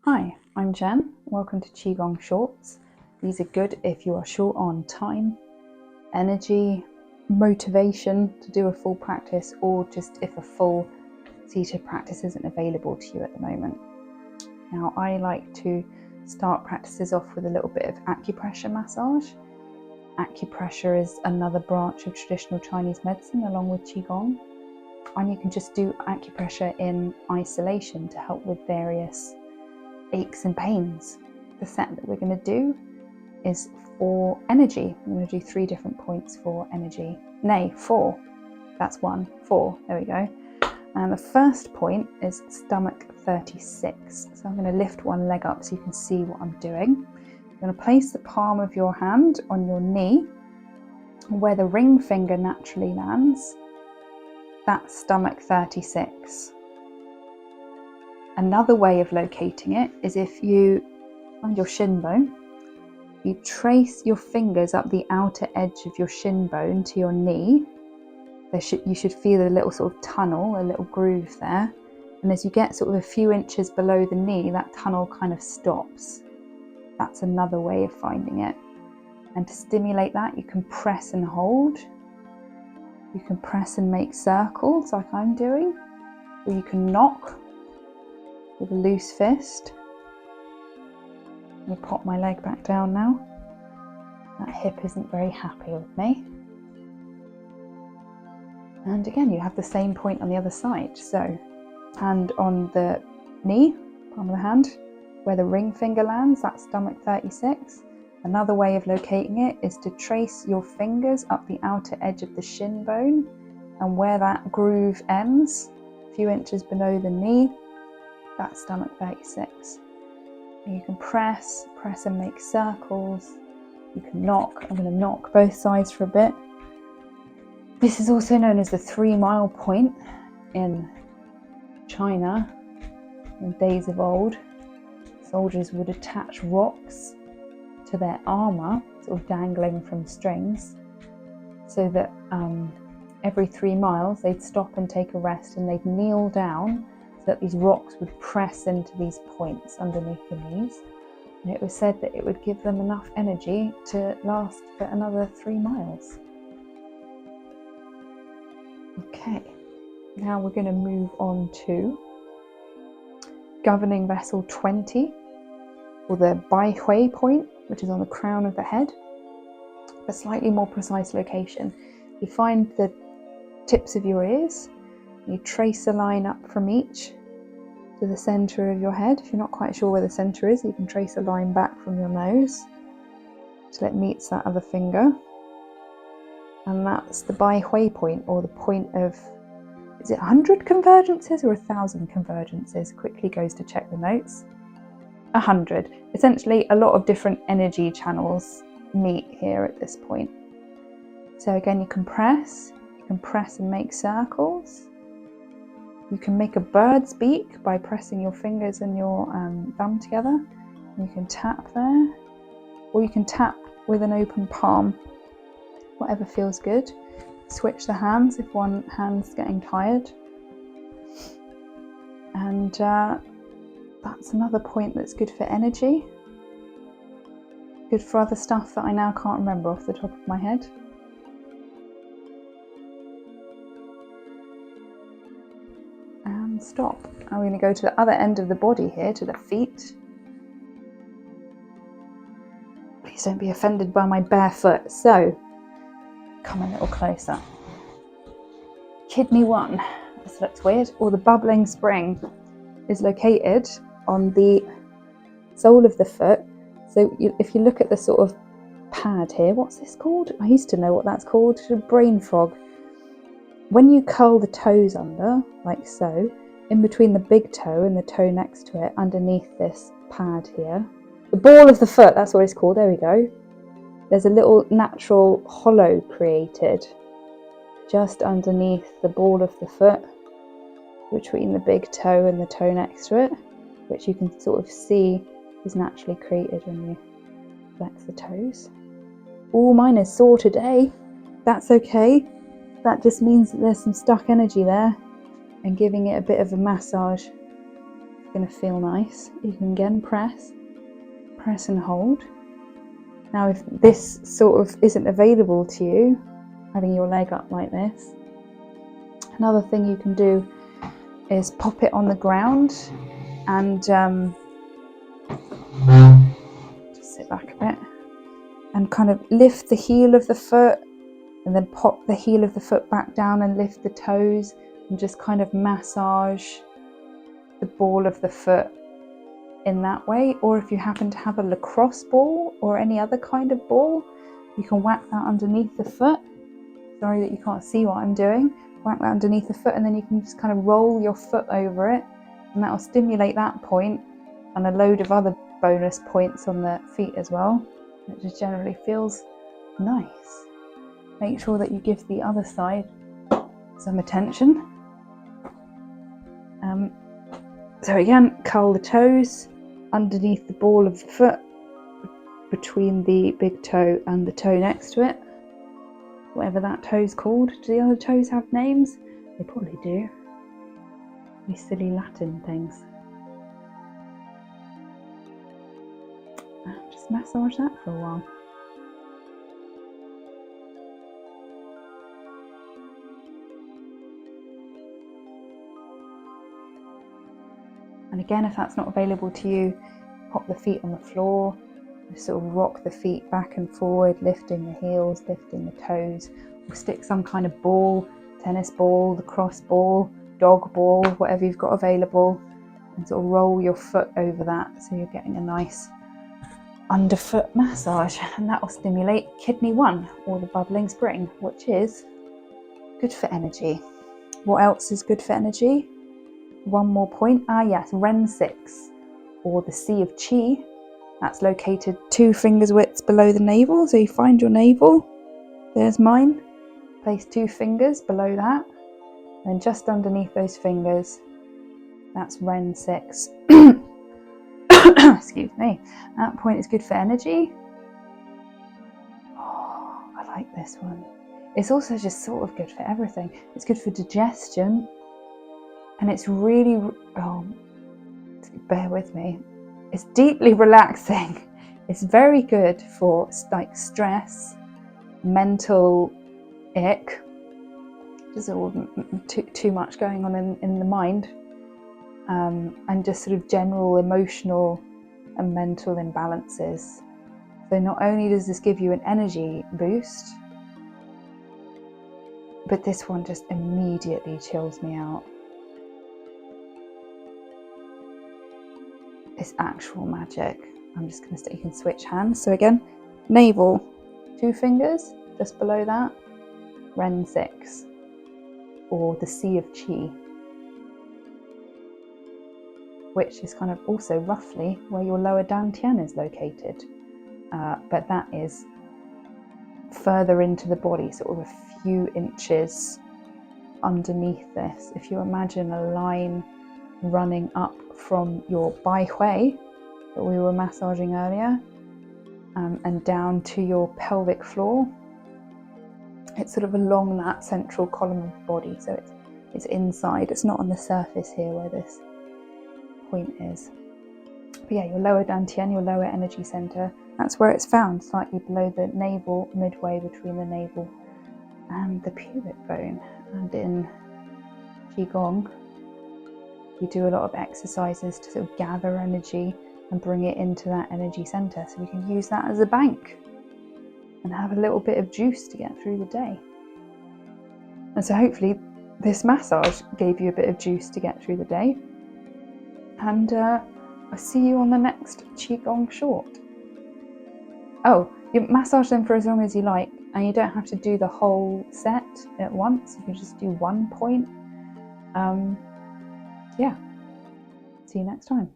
Hi, I'm Jen. Welcome to Qigong Shorts. These are good if you are short on time, energy, motivation to do a full practice, or just if a full seated practice isn't available to you at the moment. Now, I like to start practices off with a little bit of acupressure massage. Acupressure is another branch of traditional Chinese medicine along with Qigong. And you can just do acupressure in isolation to help with various aches and pains. The set that we're going to do is for energy. I'm going to do 3 different points for energy. Nay, 4. That's 1. 4. There we go. And the first point is stomach 36. So I'm going to lift one leg up so you can see what I'm doing. I'm going to place the palm of your hand on your knee where the ring finger naturally lands. That's stomach 36. Another way of locating it is if you find your shin bone, you trace your fingers up the outer edge of your shin bone to your knee. You should feel a little sort of tunnel, a little groove there. And as you get sort of a few inches below the knee, that tunnel kind of stops. That's another way of finding it. And to stimulate that, you can press and hold. You can press and make circles like I'm doing, or you can knock with a loose fist. I'm going to pop my leg back down now. That hip isn't very happy with me. And again, you have the same point on the other side. So, hand on the knee, palm of the hand, where the ring finger lands, that's stomach 36. Another way of locating it is to trace your fingers up the outer edge of the shin bone, and where that groove ends, a few inches below the knee, that's stomach 36. And you can press and make circles. You can knock. I'm going to knock both sides for a bit. This is also known as the 3-mile point in China. In days of old, soldiers would attach rocks to their armour, sort of dangling from strings, so that every 3 miles they'd stop and take a rest, and they'd kneel down so that these rocks would press into these points underneath the knees. And it was said that it would give them enough energy to last for another 3 miles. Okay, now we're going to move on to governing vessel 20, or the Bai Hui point, which is on the crown of the head. A slightly more precise location. You find the tips of your ears, you trace a line up from each to the centre of your head. If you're not quite sure where the centre is, you can trace a line back from your nose till it meets that other finger. And that's the Bai Hui point, or the point of, is it 100 convergences or 1,000 convergences? Quickly goes to check the notes. 100. Essentially, a lot of different energy channels meet here at this point. So again, you can press and make circles. You can make a bird's beak by pressing your fingers and your thumb together. You can tap there, or you can tap with an open palm, whatever feels good. Switch the hands if one hand's getting tired. And that's another point that's good for energy. Good for other stuff that I now can't remember off the top of my head. And stop. I'm going to go to the other end of the body here, to the feet. Please don't be offended by my bare foot. So, come a little closer. Kidney 1. This looks weird. Or the bubbling spring is located on the sole of the foot. So if you look at the sort of pad here, what's this called? I used to know what that's called. It's a brain fog. When you curl the toes under, like so, in between the big toe and the toe next to it, underneath this pad here, the ball of the foot, that's what it's called, there we go. There's a little natural hollow created just underneath the ball of the foot, between the big toe and the toe next to it, which you can sort of see is naturally created when you flex the toes. Oh, mine is sore today. That's okay. That just means that there's some stuck energy there, and giving it a bit of a massage It's going to feel nice. You can again press and hold. Now if this sort of isn't available to you, having your leg up like this, another thing you can do is pop it on the ground and just sit back a bit and kind of lift the heel of the foot and then pop the heel of the foot back down and lift the toes and just kind of massage the ball of the foot in that way. Or if you happen to have a lacrosse ball or any other kind of ball, you can whack that underneath the foot. Sorry that you can't see what I'm doing. Whack that underneath the foot and then you can just kind of roll your foot over it, and that will stimulate that point and a load of other bonus points on the feet as well. It just generally feels nice. Make sure that you give the other side some attention. So again, curl the toes underneath the ball of the foot, between the big toe and the toe next to it, whatever that toe's called. Do the other toes have names? They probably do. These silly Latin things. Just massage that for a while. And again, if that's not available to you, pop the feet on the floor, sort of rock the feet back and forward, lifting the heels, lifting the toes, or stick some kind of ball, tennis ball, lacrosse ball, dog ball, whatever you've got available, and sort of roll your foot over that so you're getting a nice underfoot massage, and that will stimulate kidney 1, or the bubbling spring, which is good for energy. What else is good for energy? One more point. Yes, Ren 6, or the Sea of Qi. That's located 2 fingers widths below the navel. So you find your navel, there's mine, place 2 fingers below that, and just underneath those fingers, that's Ren 6. Excuse me. That point is good for energy. Oh, I like this one. It's also just sort of good for everything. It's good for digestion, and it's really, bear with me, it's deeply relaxing. It's very good for like stress, mental ick, just all too much going on in the mind, and just sort of general emotional and mental imbalances. So not only does this give you an energy boost, but this one just immediately chills me out. It's actual magic. I'm just going to say you can switch hands. So again, navel, 2 fingers just below that, Ren 6, or the Sea of Qi, which is kind of also roughly where your lower dantian is located, but that is further into the body, sort of a few inches underneath this. If you imagine a line running up from your bai hui that we were massaging earlier, and down to your pelvic floor, it's sort of along that central column of the body, so it's inside, it's not on the surface here where this point is. But yeah, your lower dantian, your lower energy center, that's where it's found, slightly below the navel, midway between the navel and the pubic bone. And in Qigong, we do a lot of exercises to sort of gather energy and bring it into that energy center, so we can use that as a bank and have a little bit of juice to get through the day. And so hopefully this massage gave you a bit of juice to get through the day. And I'll see you on the next Qigong short. Oh, you massage them for as long as you like, and you don't have to do the whole set at once. You can just do one point. Yeah, see you next time.